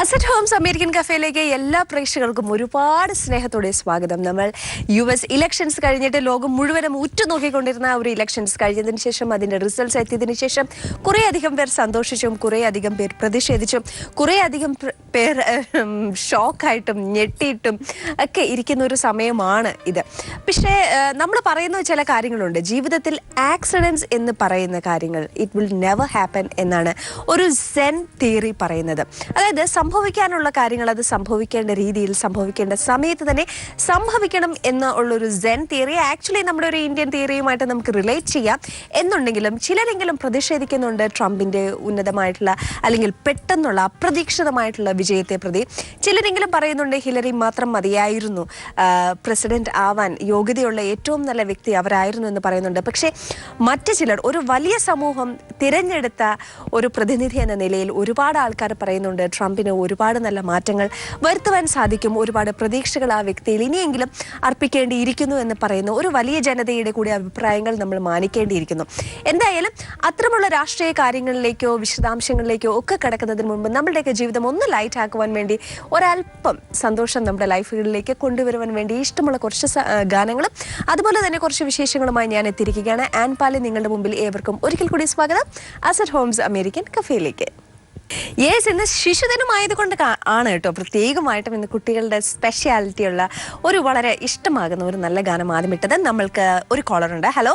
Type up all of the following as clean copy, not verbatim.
Asset Homes American കഫേയിലേക്ക് എല്ലാ പ്രേക്ഷകർക്കും ഒരുപാട് സ്നേഹത്തോടെ സ്വാഗതം. നമ്മൾ US ഇലക്ഷൻസ് കഴിഞ്ഞിട്ട് ലോകം മുഴുവനും ഉറ്റുനോക്കിക്കൊണ്ടിരുന്ന ഒരു ഇലക്ഷൻസ് കഴിഞ്ഞതിന് ശേഷം അതിന്റെ റിസൾട്ട്സ് എത്തിയതിനു ശേഷം കുറേയധികം പേർ സന്തോഷിച്ചും കുറേയധികം പേർ പ്രതിഷേധിച്ചും കുറേയധികം പേർ ഷോക്കായിട്ടും ഞെട്ടിയിട്ടും ഒക്കെ ഇരിക്കുന്ന ഒരു സമയമാണ് ഇത്. പക്ഷേ നമ്മൾ പറയുന്ന ചില കാര്യങ്ങളുണ്ട്. ജീവിതത്തിൽ ആക്സിഡൻസ് എന്ന് പറയുന്ന കാര്യങ്ങൾ ഇറ്റ് വിൽ നെവർ ഹാപ്പൻ എന്നാണ് ഒരു സെൻ തിയറി പറയുന്നത്. അതായത് സംഭവിക്കാനുള്ള കാര്യങ്ങൾ അത് സംഭവിക്കേണ്ട രീതിയിൽ സംഭവിക്കേണ്ട സമയത്ത് തന്നെ സംഭവിക്കണം എന്നുള്ളൊരു സെൻ തിയറി ആക്ച്വലി നമ്മുടെ ഒരു ഇന്ത്യൻ തിയറിയുമായിട്ട് നമുക്ക് റിലേറ്റ് ചെയ്യാം. എന്നുണ്ടെങ്കിലും ചിലരെങ്കിലും പ്രതിഷേധിക്കുന്നുണ്ട് ട്രംപിന്റെ ഉന്നതമായിട്ടുള്ള അല്ലെങ്കിൽ പെട്ടെന്നുള്ള അപ്രതീക്ഷിതമായിട്ടുള്ള വിജയത്തെ പ്രതി. ചിലരെങ്കിലും പറയുന്നുണ്ട് ഹിലരി മാത്രം മതിയായിരുന്നു, പ്രസിഡന്റ് ആവാൻ യോഗ്യതയുള്ള ഏറ്റവും നല്ല വ്യക്തി അവരായിരുന്നു എന്ന് പറയുന്നുണ്ട്. പക്ഷേ മറ്റു ചിലർ, ഒരു വലിയ സമൂഹം തിരഞ്ഞെടുത്ത ഒരു പ്രതിനിധി എന്ന നിലയിൽ ഒരുപാട് ആൾക്കാർ പറയുന്നുണ്ട് ട്രംപിന് ഒരുപാട് നല്ല മാറ്റങ്ങൾ വരുത്തുവാൻ സാധിക്കും, ഒരുപാട് പ്രതീക്ഷകൾ ആ വ്യക്തിയിൽ ഇനിയെങ്കിലും അർപ്പിക്കേണ്ടിയിരിക്കുന്നു എന്ന് പറയുന്ന ഒരു വലിയ ജനതയുടെ കൂടി അഭിപ്രായങ്ങൾ നമ്മൾ മാനിക്കേണ്ടിയിരിക്കുന്നു. എന്തായാലും അത്തരമുള്ള രാഷ്ട്രീയ കാര്യങ്ങളിലേക്കോ വിശദാംശങ്ങളിലേക്കോ ഒക്കെ കിടക്കുന്നതിന് മുമ്പ് നമ്മളുടെയൊക്കെ ജീവിതം ഒന്ന് ലൈറ്റ് ആക്കുവാൻ വേണ്ടി ഒരല്പം സന്തോഷം നമ്മുടെ ലൈഫുകളിലേക്ക് കൊണ്ടുവരുവാൻ വേണ്ടി ഇഷ്ടമുള്ള കുറച്ച് ഗാനങ്ങളും അതുപോലെ തന്നെ കുറച്ച് വിശേഷങ്ങളുമായി ഞാൻ എത്തിയിരിക്കുകയാണ്. ആൻ പാലി നിങ്ങളുടെ മുമ്പിൽ ഏവർക്കും ഒരിക്കൽ കൂടി സ്വാഗതം അസറ്റ് ഹോംസ് അമേരിക്കൻ കഫേയിലേക്ക്. യെസ്, ഇന്ന് ശിശുദിനമായതുകൊണ്ട് ആണ് കേട്ടോ പ്രത്യേകമായിട്ടും ഇന്ന് കുട്ടികളുടെ സ്പെഷ്യാലിറ്റി ഉള്ള ഒരു വളരെ ഇഷ്ടമാകുന്ന ഒരു നല്ല ഗാനം ആദ്യം ഇട്ടത്. നമ്മൾക്ക് ഒരു കോളർ ഉണ്ട്. Hello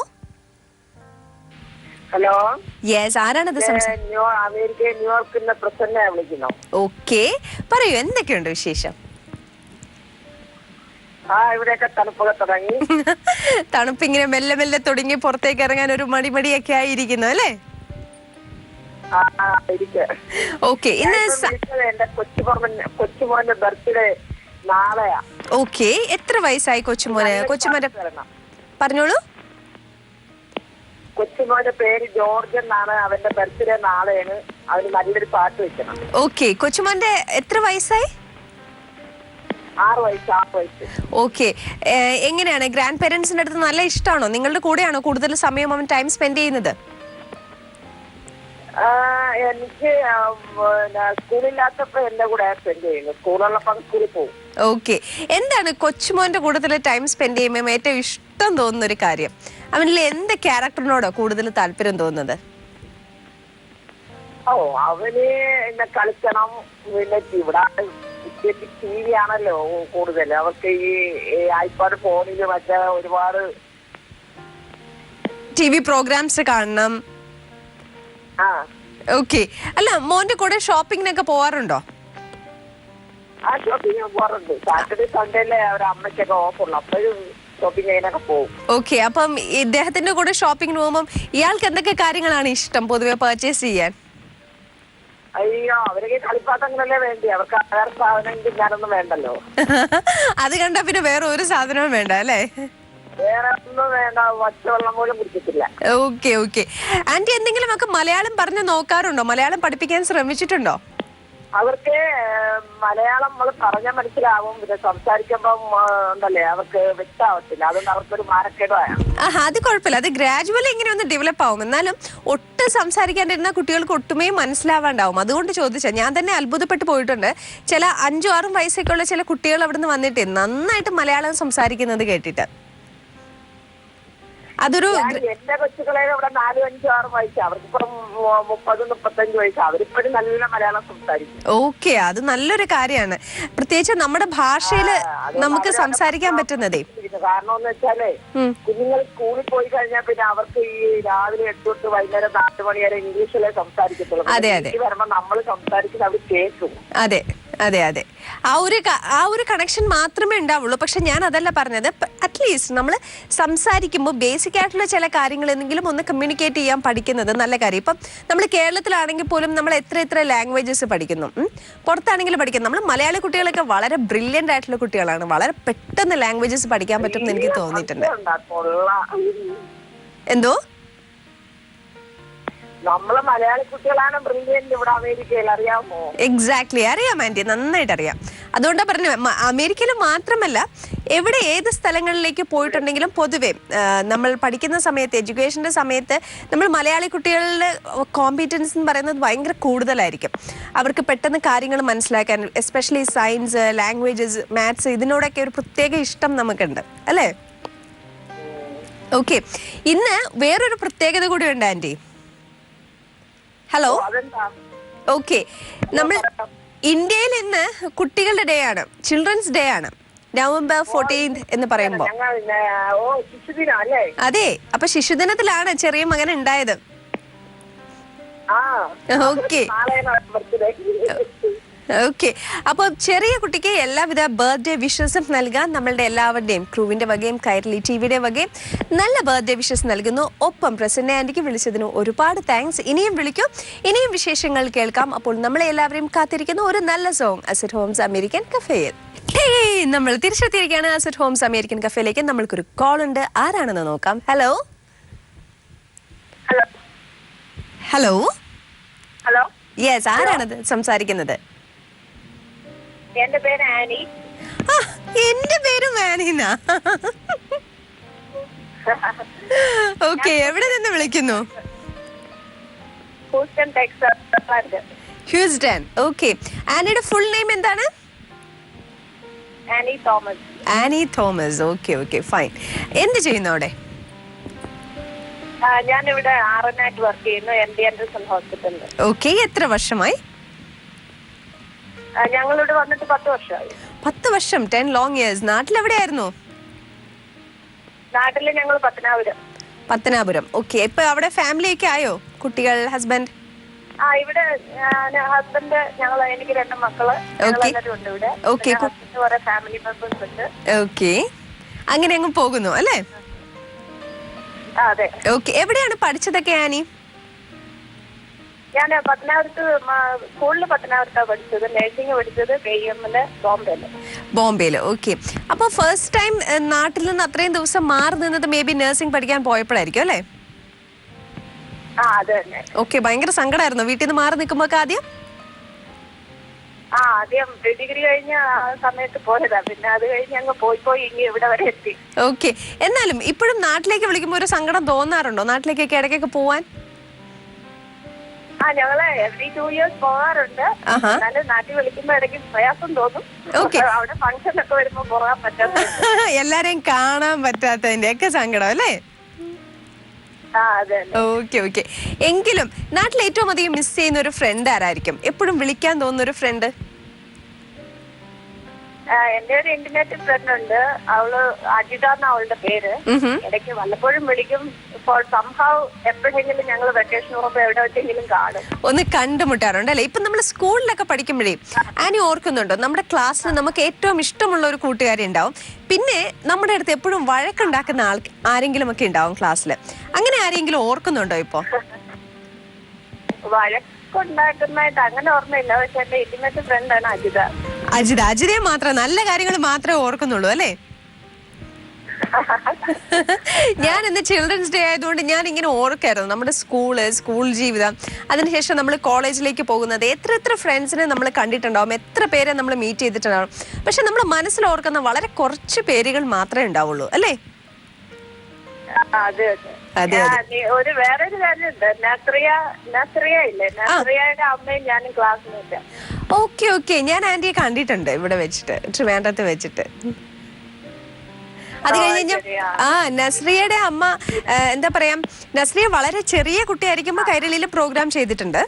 hello. യെസ്, ആരാണത്? ഓക്കെ, പറയൂ, എന്തൊക്കെയുണ്ട് വിശേഷം? തണുപ്പിങ്ങനെ മെല്ലെ മെല്ലെ തുടങ്ങി പുറത്തേക്ക് ഇറങ്ങാൻ ഒരു മടിമടിയൊക്കെ ആയിരിക്കുന്നു അല്ലേ? ഓക്കെ, ഇന്ന് എന്റെ കൊച്ചുമോന്റെ ബർത്ത്ഡേ നാളെയാ. ഓക്കെ, എത്ര വയസ്സായി കൊച്ചുമോന്? കൊച്ചുമോന്റെ പറഞ്ഞോളൂ. കൊച്ചുമോന്റെ പേര് ജോർജ് എന്നാണ്. അവന്റെ ബർത്ത്ഡേ നാളെയാണ്. അവന് നല്ലൊരു പാട്ട് വെക്കണം. ഓക്കെ, കൊച്ചുമോന്റെ എത്ര വയസ്സായി? 6 വയസ്സ്. ഓക്കെ, എങ്ങനെയാണ് ഗ്രാൻഡ് പേരൻസിന്റെ അടുത്ത് നല്ല ഇഷ്ടമാണോ? നിങ്ങളുടെ കൂടെയാണോ കൂടുതൽ സമയം അവൻ ടൈം സ്പെൻഡ് ചെയ്യുന്നത്? എനിക്ക് സ്കൂളില്ലാത്തപ്പോ എന്റെ കൂടെ സ്പെൻഡ് ചെയ്യുന്നു, സ്കൂളുള്ളപ്പോ സ്കൂളിൽ പോകും. ഓക്കെ, എന്താണ് കൊച്ചുമോന്റെ കൂടുതൽ ടൈം സ്പെൻഡ് ചെയ്യുമ്പോൾ ഏറ്റവും ഇഷ്ടം തോന്നുന്ന ഒരു കാര്യം? അവനിൽ എന്ത് ക്യാരക്ടറിനോടോ കൂടുതൽ താല്പര്യം തോന്നുന്നത്? അവന് എന്നെ കളിക്കണം. പിന്നെ ഇവിടെ TV ആണല്ലോ കൂടുതൽ. അവർക്ക് ഈ ഐപാഡ് ഫോണില് മറ്റേ ഒരുപാട് TV പ്രോഗ്രാംസ് കാണണം. ഓക്കെ, അല്ല മോന്റെ കൂടെ ഷോപ്പിങ്ങിനൊക്കെ പോവാറുണ്ടോ? ഷോപ്പിംഗ് പോവാറുണ്ട്. സാറ്റർഡേ സൺഡേയിലെ അമ്മയ്ക്കൊക്കെ ഓഫുള്ളൂ, അപ്പോഴും ഷോപ്പിംഗ് ചെയ്യാനൊക്കെ പോകും. ഓക്കെ, അപ്പം ഇദ്ദേഹത്തിന്റെ കൂടെ ഷോപ്പിങ്ങിന് പോകുമ്പോൾ ഇയാൾക്ക് എന്തൊക്കെ കാര്യങ്ങളാണ് ഇഷ്ടം പൊതുവെ പർച്ചേസ് ചെയ്യാൻ? അയ്യോ, അവരൊക്കെ കളിപ്പാട്ടങ്ങളല്ലേ വേണ്ടി, അവർക്ക് വേറെ സാധനം തിന്നാനൊന്നും വേണ്ടല്ലോ. അത് കണ്ടാ പിന്നെ വേറെ ഒരു സാധനവും വേണ്ട അല്ലേ? വേറെ ഒന്നും വേണ്ട, പച്ചവെള്ളം പോലും കുടിക്കത്തില്ല. ഓക്കെ ഓക്കെ, ആന്റി എന്തെങ്കിലും ഒക്കെ മലയാളം പറഞ്ഞു നോക്കാറുണ്ടോ? മലയാളം പഠിപ്പിക്കാൻ ശ്രമിച്ചിട്ടുണ്ടോ? അവർക്ക് മലയാളം നമ്മൾ പറഞ്ഞാൽ മനസ്സിലാവും, പിന്നെ സംസാരിക്കുമ്പോ ഉണ്ടല്ലേ അവർക്ക് വ്യക്തമാവത്തില്ല. അതൊന്നും അവർക്കൊരു മാനക്കേടാണ്. അത് കുഴപ്പമില്ല, അത് ഗ്രാജുവലി ഇങ്ങനെ ഒന്ന് ഡെവലപ്പ് ആവും. എന്നാലും ഒട്ടും സംസാരിക്കാണ്ടിരുന്ന കുട്ടികൾക്ക് ഒട്ടുമേ മനസ്സിലാവാണ്ടാവും. അതുകൊണ്ട് ചോദിച്ചാൽ ഞാൻ തന്നെ അത്ഭുതപ്പെട്ടു പോയിട്ടുണ്ട്. ചില 5-6 വയസ്സൊക്കെ ഉള്ള ചില കുട്ടികൾ അവിടുന്ന് വന്നിട്ട് നന്നായിട്ട് മലയാളം സംസാരിക്കുന്നത് കേട്ടിട്ട്. അതൊരു എന്റെ കൊച്ചുകളെ ഇവിടെ 4, 5, 6 വയസ്സ്, അവർക്കിപ്പം 30, 35 വയസ്സ്, അവരിപ്പോഴും നല്ല മലയാളം സംസാരിക്കും. ഓക്കെ, അത് നല്ലൊരു കാര്യമാണ്. പ്രത്യേകിച്ച് നമ്മുടെ ഭാഷയില് നമുക്ക് സംസാരിക്കാൻ പറ്റുന്നതേ. കാരണം എന്ന് വെച്ചാലേ കുഞ്ഞുങ്ങൾ സ്കൂളിൽ പോയി കഴിഞ്ഞാൽ പിന്നെ അവർക്ക് ഈ രാവിലെ 8 തൊട്ട് വൈകുന്നേരം 4 മണി വരെ ഇംഗ്ലീഷിലേ സംസാരിക്കത്തുള്ളൂ. അതെ അതെ, വരുമ്പോ നമ്മൾ സംസാരിക്കുന്നത് അവർ കേൾക്കും. അതെ അതെ അതെ, ആ ഒരു കണക്ഷൻ മാത്രമേ ഉണ്ടാവുള്ളൂ. പക്ഷെ ഞാൻ അതല്ല പറഞ്ഞത്. അറ്റ്ലീസ്റ്റ് നമ്മൾ സംസാരിക്കുമ്പോൾ ബേസിക് ആയിട്ടുള്ള ചില കാര്യങ്ങൾ എന്തെങ്കിലും ഒന്ന് കമ്മ്യൂണിക്കേറ്റ് ചെയ്യാൻ പഠിക്കുന്നത് നല്ല കാര്യം. ഇപ്പം നമ്മൾ കേരളത്തിലാണെങ്കിൽ പോലും നമ്മൾ എത്ര ലാംഗ്വേജസ് പഠിക്കുന്നു, പുറത്താണെങ്കിലും പഠിക്കുന്നു. നമ്മൾ മലയാളി കുട്ടികളൊക്കെ വളരെ ബ്രില്യൻ്റ് ആയിട്ടുള്ള കുട്ടികളാണ്. വളരെ പെട്ടെന്ന് ലാംഗ്വേജസ് പഠിക്കാൻ പറ്റും എന്ന് എനിക്ക് തോന്നിയിട്ടുണ്ട്. എന്തോ നമ്മള് മലയാളി കുട്ടികളാണ് ബ്രില്യന്റ് ഇവിടെ അമേരിക്കയിൽ, അറിയാമോ? എക്സാക്ട്ലി, അറിയാം ആന്റി, നന്നായിട്ട് അറിയാം. അതുകൊണ്ടാ പറഞ്ഞു, അമേരിക്കയിൽ മാത്രമല്ല എവിടെ ഏത് സ്ഥലങ്ങളിലേക്ക് പോയിട്ടുണ്ടെങ്കിലും പൊതുവെ നമ്മൾ പഠിക്കുന്ന സമയത്ത്, എഡ്യൂക്കേഷന്റെ സമയത്ത് നമ്മൾ മലയാളി കുട്ടികളുടെ കോമ്പീറ്റൻസ് എന്ന് പറയുന്നത് ഭയങ്കര കൂടുതലായിരിക്കും. അവർക്ക് പെട്ടെന്ന് കാര്യങ്ങൾ മനസ്സിലാക്കാൻ, എസ്പെഷ്യലി സയൻസ്, ലാംഗ്വേജസ്, മാത്സ്, ഇതിനോടൊക്കെ ഒരു പ്രത്യേക ഇഷ്ടം നമുക്കുണ്ട് അല്ലേ? ഓക്കെ, ഇന്ന് വേറൊരു പ്രത്യേകത കൂടി ഉണ്ട് ആന്റി. ഹലോ, ഓക്കെ, നമ്മൾ ഇന്ത്യയിൽ ഇന്ന് കുട്ടികളുടെ ഡേ ആണ്, ചിൽഡ്രൻസ് ഡേ ആണ്, November 14th എന്ന് പറയുമ്പോ. അതെ, അപ്പൊ ശിശുദിനത്തിലാണ് ചെറിയ മകൻ ഉണ്ടായത്. ഓക്കെ ഓക്കെ, അപ്പൊ ചെറിയ കുട്ടിക്ക് എല്ലാവിധ ബർത്ത്ഡേ വിഷസും നൽകാൻ നമ്മളുടെ എല്ലാവരുടെയും ക്രൂവിന്റെ വകയും കൈരളി ടിവിയുടെ വകയും നല്ല ബർത്ത്ഡേ വിഷസ് നൽകുന്നു. ഒപ്പം പ്രസന്ന ആന്റിക്ക് വിളിച്ചതിന് ഒരുപാട് താങ്ക്സ്. ഇനിയും വിളിക്കും, ഇനിയും വിശേഷങ്ങൾ കേൾക്കാം. അപ്പോൾ നമ്മളെ എല്ലാവരെയും കാത്തിരിക്കുന്ന ഒരു നല്ല സോങ് അസറ്റ് ഹോംസ് അമേരിക്കൻ കഫേയിൽ. നമ്മൾ തിരിച്ചെത്തിയിരിക്കുകയാണ് അസറ്റ് ഹോംസ് അമേരിക്കൻ കഫേയിലേക്ക്. നമ്മൾക്കൊരു കോൾ ഉണ്ട്, ആരാണെന്ന് നോക്കാം. ഹലോ ഹലോ ഹലോ, യെസ്, ആരാണത് സംസാരിക്കുന്നത്? എന്റെ പേര് ആനി. എന്റെ പേരും ആനിന്നാ. ഓക്കെ, എവിടെ നിന്ന് വിളിക്കുന്നു? Houston, Texas. Houston, okay. ആനിയുടെ ഫുൾ നെയിം എന്താണ്? Annie Thomas. Annie Thomas, okay okay, fine. എന്ത് ചെയ്യുന്നു അവിടെ? ഞാനിവിടെ ആറനായിട്ട് വർക്ക് ചെയ്യുന്നു, MD ആൻഡേഴ്സൺ ഹോസ്പിറ്റലിൽ. ഓക്കെ, എത്ര വർഷമായി? ഞങ്ങളിവിടെ വന്നിട്ട് 10 വർഷമായി. 10 വർഷം, 10 ലോങ് ഇയേഴ്സ്. നാട്ടിലെവിടെയായിരുന്നു? നാട്ടില് ഞങ്ങൾ പത്തനാപുരം. ഓക്കെ, ഇപ്പൊ അവിടെ ഫാമിലി ഒക്കെ ആയോ? കുട്ടികൾ, ഹസ്ബൻഡ്? ഇവിടെ ഹസ്ബൻഡ്, എനിക്ക് 2 മക്കള്, എല്ലാവരും ഉണ്ട് ഇവിടെ. കുറെ ഫാമിലി മെമ്പേഴ്സ് ഉണ്ട്. ഓക്കെ, അങ്ങനെ അങ്ങ് പോകുന്നു അല്ലേ? അതെ. ഓക്കെ, എവിടെയാണ് പഠിച്ചതൊക്കെ ആനി? ഞാൻ സ്കൂളിൽ പത്തനാപുരത്താണ് പഠിച്ചത്. നഴ്സിംഗ് പഠിച്ചത് KEMല് ബോംബെയില്. ഓക്കെ, അപ്പൊ ഫസ്റ്റ് ടൈം നാട്ടിൽ നിന്ന് അത്രയും ദിവസം മാറി നിന്നത് മേ ബി നഴ്സിംഗ് പഠിക്കാൻ പോയപ്പോഴായിരിക്കും അല്ലേ? ഓക്കെ, ഭയങ്കര സങ്കടമായിരുന്നു വീട്ടിൽ നിന്ന് മാറി നിൽക്കുമ്പോ ആദ്യം? ആദ്യം ഡിഗ്രി കഴിഞ്ഞ സമയത്ത് പോയതാ, പിന്നെ അത് കഴിഞ്ഞ് അങ്ങ് പോയി ഇനി ഇവിടെ വരെ എത്തി. ഓക്കെ, എന്നാലും ഇപ്പോഴും നാട്ടിലേക്ക് വിളിക്കുമ്പോ ഒരു സങ്കടം തോന്നാറുണ്ടോ? നാട്ടിലേക്കൊക്കെ ഇടയ്ക്കൊക്കെ പോവാൻ? ഞങ്ങള് every 2 years പോകാറുണ്ട്. എന്നാലും നാട്ടിൽ വിളിക്കുമ്പോ ഇടയ്ക്ക് പ്രയാസം തോന്നും. അവിടെ ഫംഗ്ഷൻ ഒക്കെ വരുമ്പോ പോകാൻ പറ്റാത്ത, എല്ലാരെയും കാണാൻ പറ്റാത്തതിന്റെ ഒക്കെ സങ്കടം അല്ലേ? Okay okay. എങ്കിലും നാട്ടിൽ ഏറ്റവും അധികം മിസ് ചെയ്യുന്ന ഒരു ഫ്രണ്ട് ആരായിരിക്കും? എപ്പോഴും വിളിക്കാൻ തോന്നുന്ന ഒരു ഫ്രണ്ട്? എന്റെ ഒരു ഇന്റർനെറ്റ് ഫ്രണ്ട് ഉണ്ട്, അവള് അജിത എന്ന അവളുടെ പേര്. ഇടയ്ക്ക് വല്ലപ്പോഴും വിളിക്കും. ഇപ്പോൾ സംഭവം എപ്പോഴെങ്കിലും ഞങ്ങൾ വെക്കേഷൻ പോകുമ്പോ എവിടെ വെച്ചെങ്കിലും കാണും, ഒന്ന് കണ്ടുമുട്ടാറുണ്ട് അല്ലെ? ഇപ്പൊ നമ്മൾ സ്കൂളിലൊക്കെ പഠിക്കുമ്പോഴേ ആനി ഓർക്കുന്നുണ്ടോ, നമ്മുടെ ക്ലാസ്സിൽ നമുക്ക് ഏറ്റവും ഇഷ്ടമുള്ള ഒരു കൂട്ടുകാരി ഉണ്ടാവും, പിന്നെ നമ്മുടെ അടുത്ത് എപ്പോഴും വഴക്കുണ്ടാക്കുന്ന ആരെങ്കിലും ഒക്കെ ഉണ്ടാവും ക്ലാസ്സിൽ. അങ്ങനെ ആരെങ്കിലും ഓർക്കുന്നുണ്ടോ ഇപ്പൊ? വഴക്കുണ്ടാക്കുന്നതായിട്ട് അങ്ങനെ ഓർമ്മയില്ല, പക്ഷെ എന്റെ ഇന്റിമേറ്റ് ഫ്രണ്ടാണ് അജിത. അജിതയെ മാത്രം നല്ല കാര്യങ്ങൾ മാത്രമേ ഓർക്കുന്നുള്ളൂ അല്ലേ? ഞാൻ ഇന്ന് ചിൽഡ്രൻസ് ഡേ ആയതുകൊണ്ട് ഞാൻ ഇങ്ങനെ ഓർക്കായിരുന്നു നമ്മുടെ സ്കൂൾ ജീവിതം, അതിനുശേഷം നമ്മൾ കോളേജിലേക്ക് പോകുന്നത്. എത്ര ഫ്രണ്ട്സിനെ നമ്മൾ കണ്ടിട്ടുണ്ടാവും, എത്ര പേരെ നമ്മൾ മീറ്റ് ചെയ്തിട്ടുണ്ടാവും. പക്ഷെ നമ്മൾ മനസ്സിൽ ഓർക്കുന്ന വളരെ കുറച്ച് പേരുകൾ മാത്രമേ ഉണ്ടാവുള്ളൂ അല്ലേ? ഒരു വേറൊരു കാര്യമുണ്ട്, നസ്രിയ ഇല്ലേ, നസ്രിയയുടെ അമ്മയും ഞാനും ക്ലാസ്സിലില്ല. ഓക്കെ ഓക്കെ, ഞാൻ ആന്റിയെ കണ്ടിട്ടുണ്ട് ഇവിടെ വെച്ചിട്ട്, ട്രിവാൻഡ്രത്ത് വെച്ചിട്ട്. അത് കഴിഞ്ഞ നസ്രിയയുടെ അമ്മ എന്താ പറയാ, നസ്രിയ വളരെ ചെറിയ കുട്ടിയായിരിക്കുമ്പോ കൈരളിയിൽ പ്രോഗ്രാം ചെയ്തിട്ടുണ്ട്.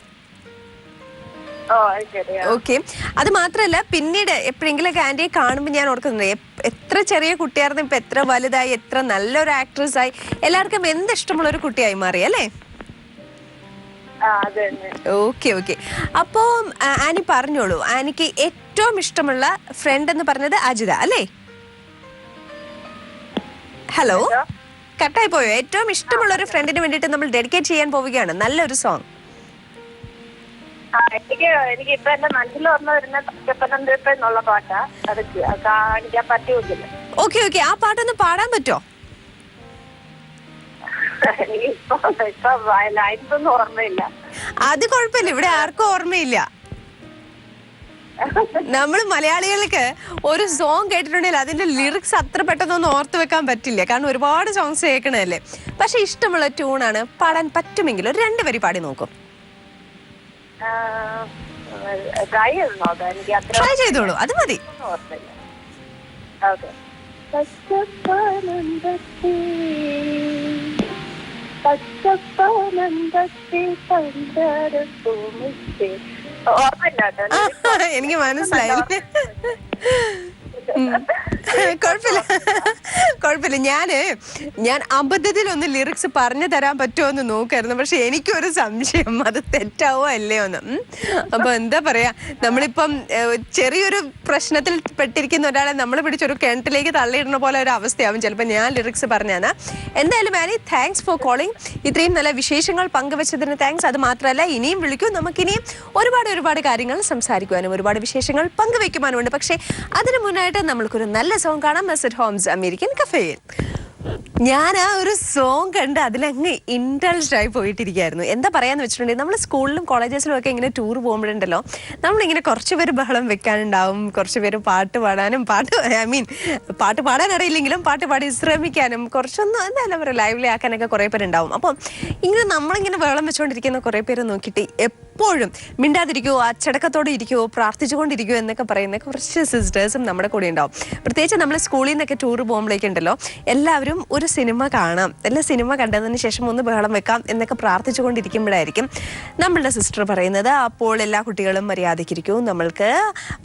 ഓക്കെ, അത് മാത്രല്ല പിന്നീട് എപ്പോഴെങ്കിലൊക്കെ ആന്റിയെ കാണുമ്പോൾ ഞാൻ ഓർക്കുന്നുണ്ട്, എത്ര ചെറിയ കുട്ടിയായിരുന്നു ഇപ്പൊ എത്ര വലുതായി, എത്ര നല്ലൊരു ആക്ട്രസ് ആയി, എല്ലാവർക്കും എന്ത് ഇഷ്ടമുള്ള ഒരു കുട്ടിയായി മാറി അല്ലേ? Okay okay. അപ്പോ ആനി പറഞ്ഞോളൂ, ആനിക്ക് ഏറ്റവും ഇഷ്ടമുള്ള ഫ്രണ്ട് എന്ന് പറഞ്ഞത് അജിത അല്ലേ? ഹലോ, കട്ടായി പോയോ? ഏറ്റവും ഇഷ്ടമുള്ള ഒരു ഫ്രണ്ടിന് വേണ്ടിട്ട് നമ്മൾ ഡെഡിക്കേറ്റ് ചെയ്യാൻ പോവുകയാണ് നല്ലൊരു സോങ്. എനിക്ക് ഇപ്പൊ എന്റെ മനസ്സിൽ ഓർമ്മ വരുന്ന എന്നുള്ള പാട്ടാ, അത് കാണിക്കാൻ പറ്റുമില്ല. ഓക്കെ ഓക്കെ, ആ പാട്ടൊന്ന് പാടാൻ പറ്റുമോ? ഇപ്പൊ ലൈൻസൊന്നും ഓർമ്മയില്ല. അത് കുഴപ്പമില്ല, ഇവിടെ ആർക്കും ഓർമ്മയില്ല. നമ്മൾ മലയാളികൾക്ക് ഒരു സോങ് കേട്ടിട്ടുണ്ടെങ്കിൽ അതിന്റെ ലിറിക്സ് അത്ര പെട്ടെന്നൊന്നും ഓർത്ത് വെക്കാൻ പറ്റില്ല, കാരണം ഒരുപാട് സോങ്സ് കേൾക്കണല്ലേ. പക്ഷെ ഇഷ്ടമുള്ള ട്യൂണാണ്, പാടാൻ പറ്റുമെങ്കിൽ ഒരു 2 വരി പാടി നോക്കും. ട്രൈ ചെയ്തോളൂ, അത് മതി. എനിക്ക് മനസ്സിലായില്ലേ? കുഴപ്പമില്ല. ഞാൻ അബദ്ധത്തിലൊന്ന് ലിറിക്സ് പറഞ്ഞു തരാൻ പറ്റുമോ എന്ന് നോക്കായിരുന്നു. പക്ഷെ എനിക്കൊരു സംശയം, അത് തെറ്റാവോ അല്ലയോ എന്ന്. അപ്പൊ എന്താ പറയാ, നമ്മളിപ്പം ചെറിയൊരു പ്രശ്നത്തിൽ പെട്ടിരിക്കുന്ന ഒരാളെ നമ്മൾ പിടിച്ചൊരു കിണറ്റിലേക്ക് തള്ളിയിടുന്ന പോലെ ഒരു അവസ്ഥയാവും ചിലപ്പോൾ ഞാൻ ലിറിക്സ് പറഞ്ഞാണ്. എന്തായാലും ആനി, താങ്ക്സ് ഫോർ കോളിംഗ്. ഇത്രയും നല്ല വിശേഷങ്ങൾ പങ്കുവച്ചതിന് താങ്ക്സ്. അത് മാത്രമല്ല, ഇനിയും വിളിക്കൂ, നമുക്കിനിയും ഒരുപാട് കാര്യങ്ങൾ സംസാരിക്കുവാനും ഒരുപാട് വിശേഷങ്ങൾ പങ്കുവെക്കുവാനും ഉണ്ട്. പക്ഷെ അതിന് മുന്നായിട്ട് നമ്മൾക്കൊരു നല്ല സോങ് കാണാം, അറ്റ് ഹോംസ് അമേരിക്കൻ കഫേയിൽ. ഞാൻ ആ ഒരു സോങ് കണ്ട് അതിലങ്ങ് ഇൻഡൾജ്ഡ് ആയി പോയിട്ടിരിക്കുകയായിരുന്നു. എന്താ പറയാന്ന് വെച്ചിട്ടുണ്ടെങ്കിൽ, നമ്മൾ സ്കൂളിലും കോളേജസിലും ഒക്കെ ഇങ്ങനെ ടൂർ പോകുമ്പോഴുണ്ടല്ലോ, നമ്മളിങ്ങനെ കുറച്ച് പേര് ബഹളം വെക്കാനുണ്ടാവും, കുറച്ച് പേര് പാട്ട് പാടാനും പാട്ട് പാടാൻ അറിയില്ലെങ്കിലും പാട്ട് പാടി ശ്രമിക്കാനും കുറച്ചൊന്നും എന്തായാലും പറയുക ലൈവ്ലി ആക്കാനൊക്കെ കുറേ പേരുണ്ടാവും. അപ്പം ഇങ്ങനെ നമ്മളിങ്ങനെ ബഹളം വെച്ചുകൊണ്ടിരിക്കുന്ന കുറേ പേര് നോക്കിയിട്ട് എപ്പോഴും മിണ്ടാതിരിക്കുവോ, അച്ചടക്കത്തോടെ ഇരിക്കുവോ, പ്രാർത്ഥിച്ചുകൊണ്ടിരിക്കുവോ എന്നൊക്കെ പറയുന്ന കുറച്ച് സിസ്റ്റേഴ്സും നമ്മുടെ കൂടെ ഉണ്ടാവും. പ്രത്യേകിച്ച് നമ്മൾ സ്കൂളിൽ നിന്നൊക്കെ ടൂർ പോകുമ്പോഴേക്കുണ്ടല്ലോ, എല്ലാവരും ഒരു സിനിമ കാണാം, എല്ലാ സിനിമ കണ്ടതിന് ശേഷം ഒന്ന് ബഹളം വെക്കാം എന്നൊക്കെ പ്രാർത്ഥിച്ചുകൊണ്ടിരിക്കുമ്പോഴായിരിക്കും നമ്മളുടെ സിസ്റ്റർ പറയുന്നത്, അപ്പോൾ എല്ലാ കുട്ടികളും മര്യാദയ്ക്കിരിക്കും, നമ്മൾക്ക്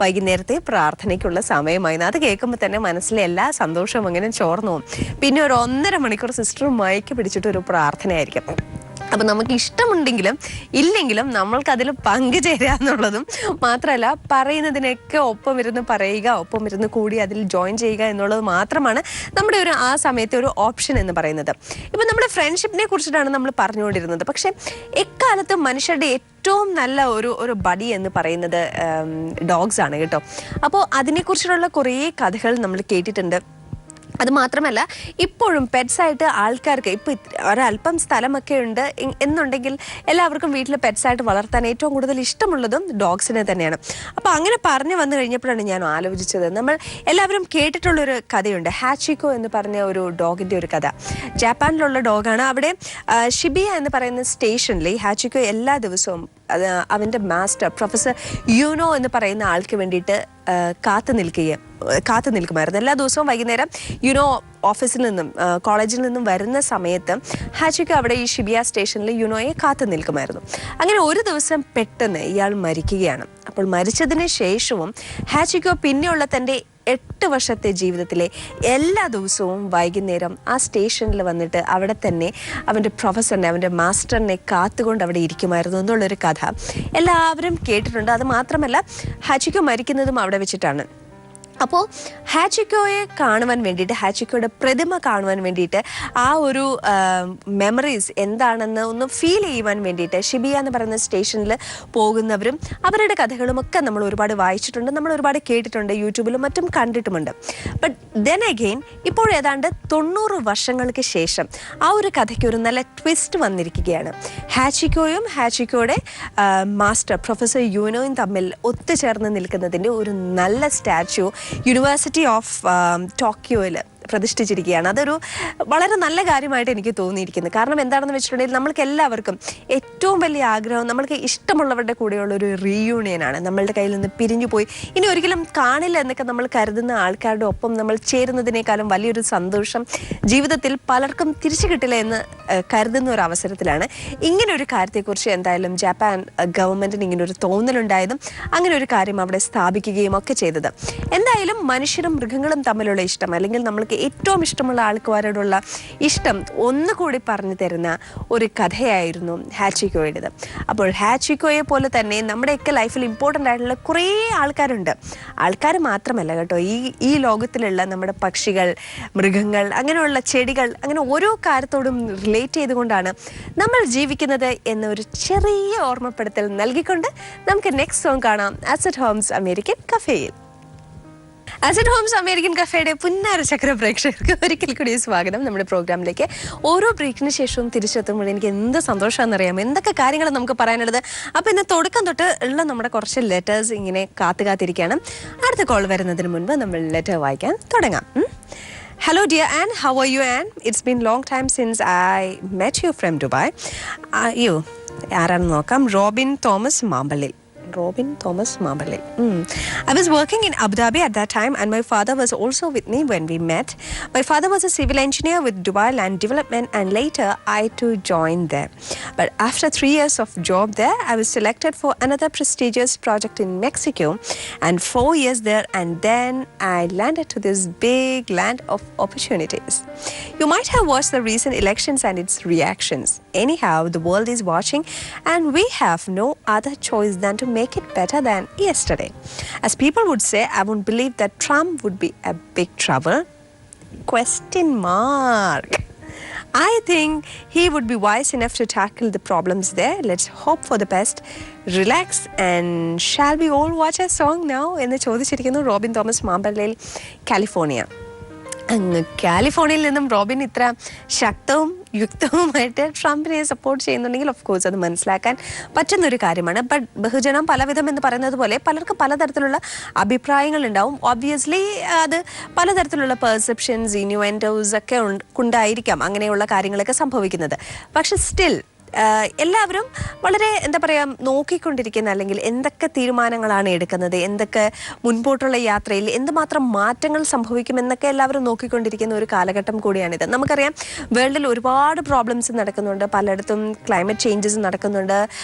വൈകുന്നേരത്തെ പ്രാർത്ഥനയ്ക്കുള്ള സമയമായി. അത് കേൾക്കുമ്പോൾ തന്നെ മനസ്സിലെ എല്ലാ സന്തോഷവും അങ്ങനെ ചോർന്നു പോകും. പിന്നെ ഒരു 1.5 മണിക്കൂർ സിസ്റ്റർ മയക്ക് പിടിച്ചിട്ട് ഒരു പ്രാർത്ഥനയായിരിക്കും. അപ്പം നമുക്ക് ഇഷ്ടമുണ്ടെങ്കിലും ഇല്ലെങ്കിലും നമ്മൾക്കതിൽ പങ്കുചേരുക എന്നുള്ളതും മാത്രമല്ല, പറയുന്നതിനൊക്കെ ഒപ്പം ഇരുന്ന് പറയുക, ഒപ്പം ഇരുന്ന് കൂടി അതിൽ ജോയിൻ ചെയ്യുക എന്നുള്ളത് മാത്രമാണ് നമ്മുടെ ആ സമയത്തെ ഒരു ഓപ്ഷൻ എന്ന് പറയുന്നത്. ഇപ്പം നമ്മുടെ ഫ്രണ്ട്ഷിപ്പിനെ കുറിച്ചിട്ടാണ് നമ്മൾ പറഞ്ഞുകൊണ്ടിരുന്നത്. പക്ഷെ എക്കാലത്ത് മനുഷ്യരുടെ ഏറ്റവും നല്ല ഒരു ബഡി എന്ന് പറയുന്നത് ഡോഗ്സ് ആണ് കേട്ടോ. അപ്പോൾ അതിനെക്കുറിച്ചുള്ള കുറേ കഥകൾ നമ്മൾ കേട്ടിട്ടുണ്ട്. അത് മാത്രമല്ല, ഇപ്പോഴും പെറ്റ്സായിട്ട് ആൾക്കാർക്ക് ഇപ്പോൾ ഒരല്പം സ്ഥലമൊക്കെ ഉണ്ട് എന്നുണ്ടെങ്കിൽ എല്ലാവർക്കും വീട്ടിൽ പെറ്റ്സായിട്ട് വളർത്താൻ ഏറ്റവും കൂടുതൽ ഇഷ്ടമുള്ളതും ഡോഗ്സിനെ തന്നെയാണ്. അപ്പോൾ അങ്ങനെ പറഞ്ഞു വന്നു കഴിഞ്ഞപ്പോഴാണ് ഞാൻ ആലോചിച്ചത്, നമ്മൾ എല്ലാവരും കേട്ടിട്ടുള്ളൊരു കഥയുണ്ട്, ഹാച്ചിക്കോ എന്ന് പറഞ്ഞ ഒരു ഡോഗിൻ്റെ ഒരു കഥ. ജപ്പാനിലുള്ള ഡോഗാണ്. അവിടെ ഷിബിയ എന്ന് പറയുന്ന സ്റ്റേഷനിൽ ഹാച്ചിക്കോ എല്ലാ ദിവസവും അവൻ്റെ മാസ്റ്റർ പ്രൊഫസർ യൂനോ എന്ന് പറയുന്ന ആൾക്ക് വേണ്ടിയിട്ട് കാത്തു നിൽക്കുമായിരുന്നു. എല്ലാ ദിവസവും വൈകുന്നേരം യുനോ ഓഫീസിൽ നിന്നും കോളേജിൽ നിന്നും വരുന്ന സമയത്ത് ഹാച്ചിക്കോ അവിടെ ഈ ഷിബിയ സ്റ്റേഷനിൽ യുനോയെ കാത്തു നിൽക്കുമായിരുന്നു. അങ്ങനെ ഒരു ദിവസം പെട്ടെന്ന് ഇയാൾ മരിക്കുകയാണ്. അപ്പോൾ മരിച്ചതിന് ശേഷവും ഹാച്ചിക്കോ പിന്നെയുള്ള തൻ്റെ 8 വർഷത്തെ ജീവിതത്തിലെ എല്ലാ ദിവസവും വൈകുന്നേരം ആ സ്റ്റേഷനിൽ വന്നിട്ട് അവിടെ തന്നെ അവൻ്റെ പ്രൊഫസറിനെ, അവൻ്റെ മാസ്റ്ററിനെ കാത്തുകൊണ്ട് അവിടെ ഇരിക്കുമായിരുന്നു എന്നുള്ളൊരു കഥ എല്ലാവരും കേട്ടിട്ടുണ്ട്. അത് മാത്രമല്ല, ഹാച്ചിക്കോ മരിക്കുന്നതും അവിടെ വെച്ചിട്ടാണ്. അപ്പോൾ ഹാച്ചിക്കോയെ കാണുവാൻ വേണ്ടിയിട്ട്, ഹാച്ചിക്കോയുടെ പ്രതിമ കാണുവാൻ വേണ്ടിയിട്ട്, ആ ഒരു മെമ്മറീസ് എന്താണെന്ന് ഒന്ന് ഫീൽ ചെയ്യുവാൻ വേണ്ടിയിട്ട് ഷിബിയ എന്ന് പറയുന്ന സ്റ്റേഷനിൽ പോകുന്നവരും അവരുടെ കഥകളുമൊക്കെ നമ്മൾ ഒരുപാട് വായിച്ചിട്ടുണ്ട്, നമ്മൾ ഒരുപാട് കേട്ടിട്ടുണ്ട്, യൂട്യൂബിലും മറ്റും കണ്ടിട്ടുമുണ്ട്. ബട്ട് ദെൻ അഗെയിൻ ഇപ്പോൾ ഏതാണ്ട് 90 വർഷങ്ങൾക്ക് ശേഷം ആ ഒരു കഥയ്ക്ക് ഒരു നല്ല ട്വിസ്റ്റ് വന്നിരിക്കുകയാണ്. ഹാച്ചിക്കോയും ഹാച്ചിക്കോയുടെ മാസ്റ്റർ പ്രൊഫസർ യൂനോയും തമ്മിൽ ഒത്തുചേർന്ന് നിൽക്കുന്നതിൻ്റെ ഒരു നല്ല സ്റ്റാച്യു യൂണിവേഴ്സിറ്റി ഓഫ് ടോക്കിയോയിൽ പ്രതിഷ്ഠിച്ചിരിക്കുകയാണ്. അതൊരു വളരെ നല്ല കാര്യമായിട്ട് എനിക്ക് തോന്നിയിരിക്കുന്നത്. കാരണം എന്താണെന്ന് വെച്ചിട്ടുണ്ടെങ്കിൽ, നമ്മൾക്ക് എല്ലാവർക്കും ഏറ്റവും വലിയ ആഗ്രഹം നമ്മൾക്ക് ഇഷ്ടമുള്ളവരുടെ കൂടെയുള്ള ഒരു റീയൂണിയനാണ്. നമ്മളുടെ കയ്യിൽ നിന്ന് പിരിഞ്ഞു പോയി ഇനി ഒരിക്കലും കാണില്ല എന്നൊക്കെ നമ്മൾ കരുതുന്ന ആൾക്കാരുടെ ഒപ്പം നമ്മൾ ചേരുന്നതിനേക്കാളും വലിയൊരു സന്തോഷം ജീവിതത്തിൽ പലർക്കും തിരിച്ചു കിട്ടില്ല എന്ന് കരുതുന്ന ഒരു അവസരത്തിലാണ് ഇങ്ങനെ ഒരു കാര്യത്തെക്കുറിച്ച് എന്തായാലും ജപ്പാൻ ഗവൺമെൻറ്റിന് ഇങ്ങനെ ഒരു തോന്നലുണ്ടായതും അങ്ങനെ ഒരു കാര്യം അവിടെ സ്ഥാപിക്കുകയും ഒക്കെ ചെയ്തത്. എന്തായാലും മനുഷ്യരും മൃഗങ്ങളും തമ്മിലുള്ള ഇഷ്ടം, അല്ലെങ്കിൽ നമ്മൾക്ക് ഏറ്റവും ഇഷ്ടമുള്ള ആൾക്കാരോടുള്ള ഇഷ്ടം ഒന്നുകൂടി പറഞ്ഞു തരുന്ന ഒരു കഥയായിരുന്നു ഹാച്ചിക്കോയുടേത്. അപ്പോൾ ഹാച്ചിക്കോയെ പോലെ തന്നെ നമ്മുടെയൊക്കെ ലൈഫിൽ ഇമ്പോർട്ടൻ്റ് ആയിട്ടുള്ള കുറേ ആൾക്കാരുണ്ട്. ആൾക്കാർ മാത്രമല്ല കേട്ടോ, ഈ ലോകത്തിലുള്ള നമ്മുടെ പക്ഷികൾ, മൃഗങ്ങൾ, അങ്ങനെയുള്ള ചെടികൾ, അങ്ങനെ ഓരോ കാര്യത്തോടും റിലേറ്റ് ചെയ്തുകൊണ്ടാണ് നമ്മൾ ജീവിക്കുന്നത് എന്ന ഒരു ചെറിയ ഓർമ്മപ്പെടുത്തൽ നൽകിക്കൊണ്ട് നമുക്ക് നെക്സ്റ്റ് സോങ് കാണാം, അറ്റ് ഹോംസ് അമേരിക്കൻ കഫേയിൽ. ആസിഡ് ഹോംസ് അമേരിക്കൻ കഫേയുടെ പുന്നാര ചക്ര പ്രേക്ഷകർക്ക് ഒരിക്കൽ കൂടി സ്വാഗതം നമ്മുടെ പ്രോഗ്രാമിലേക്ക്. ഓരോ ബ്രേക്കിന് ശേഷവും തിരിച്ചെത്തുമ്പോൾ എനിക്ക് എന്ത് സന്തോഷമാണെന്നറിയാം, എന്തൊക്കെ കാര്യങ്ങൾ നമുക്ക് പറയാനുള്ളത്. അപ്പോൾ ഇന്ന് തുടക്കം തൊട്ട് ഉള്ള നമ്മുടെ കുറച്ച് ലെറ്റേഴ്സ് ഇങ്ങനെ കാത്തിരിക്കുകയാണ്. അടുത്ത കോൾ വരുന്നതിന് മുൻപ് നമ്മൾ ലെറ്റർ വായിക്കാൻ തുടങ്ങാം. Hello dear Anne, how are you Anne? It's been long time since I met you from Dubai. You ആരാണെന്ന് നോക്കാം. Robin Thomas Mampallil. I was working in Abu Dhabi at that time and my father was also with me when we met. My father was a civil engineer with Dubai Land Development and later I too joined there. But after 3 years of job there, I was selected for another prestigious project in Mexico and 4 years there, and then I landed to this big land of opportunities. You might have watched the recent elections and its reactions. Anyhow, the world is watching and we have no other choice than to make it better than yesterday. As people would say, I wouldn't believe that Trump would be a big trouble. ? I think he would be wise enough to tackle the problems there. Let's hope for the best. Relax and shall we all watch a song now? എന്ന് ചോദിച്ചിരിക്കുന്നു Robin Thomas മാമ്പള്ളിയിൽ, California. അങ്ങ് കാലിഫോർണിയയിൽ നിന്നും Robin ഇത്ര ശക്തവും യുക്തവുമായിട്ട് ട്രംപിനെ support ചെയ്യുന്നുണ്ടെങ്കിൽ of course അത് മനസ്സിലാക്കാൻ പറ്റുന്നൊരു കാര്യമാണ്. ബട്ട് ബഹുജനം പലവിധം എന്ന് പറയുന്നത് പോലെ പലർക്ക് പലതരത്തിലുള്ള അഭിപ്രായങ്ങൾ ഉണ്ടാവും. ഒബ്വിയസ്ലി അത് പലതരത്തിലുള്ള പെർസെപ്ഷൻസ്, ഇന്യൂവെൻറ്റോസ് ഒക്കെ ഉണ്ടായിരിക്കാം അങ്ങനെയുള്ള കാര്യങ്ങളൊക്കെ സംഭവിക്കുന്നത്. പക്ഷെ സ്റ്റിൽ എല്ലാവരും വളരെ എന്താ പറയുക നോക്കിക്കൊണ്ടിരിക്കുന്ന, അല്ലെങ്കിൽ എന്തൊക്കെ തീരുമാനങ്ങളാണ് എടുക്കുന്നത്, എന്തൊക്കെ മുൻപോട്ടുള്ള യാത്രയിൽ എന്തുമാത്രം മാറ്റങ്ങൾ സംഭവിക്കുമെന്നൊക്കെ എല്ലാവരും നോക്കിക്കൊണ്ടിരിക്കുന്ന ഒരു കാലഘട്ടം കൂടിയാണിത്. നമുക്കറിയാം വേൾഡിൽ ഒരുപാട് പ്രോബ്ലംസ് നടക്കുന്നുണ്ട്, പലയിടത്തും ക്ലൈമറ്റ് ചേഞ്ചസ് നടക്കുന്നുണ്ട്,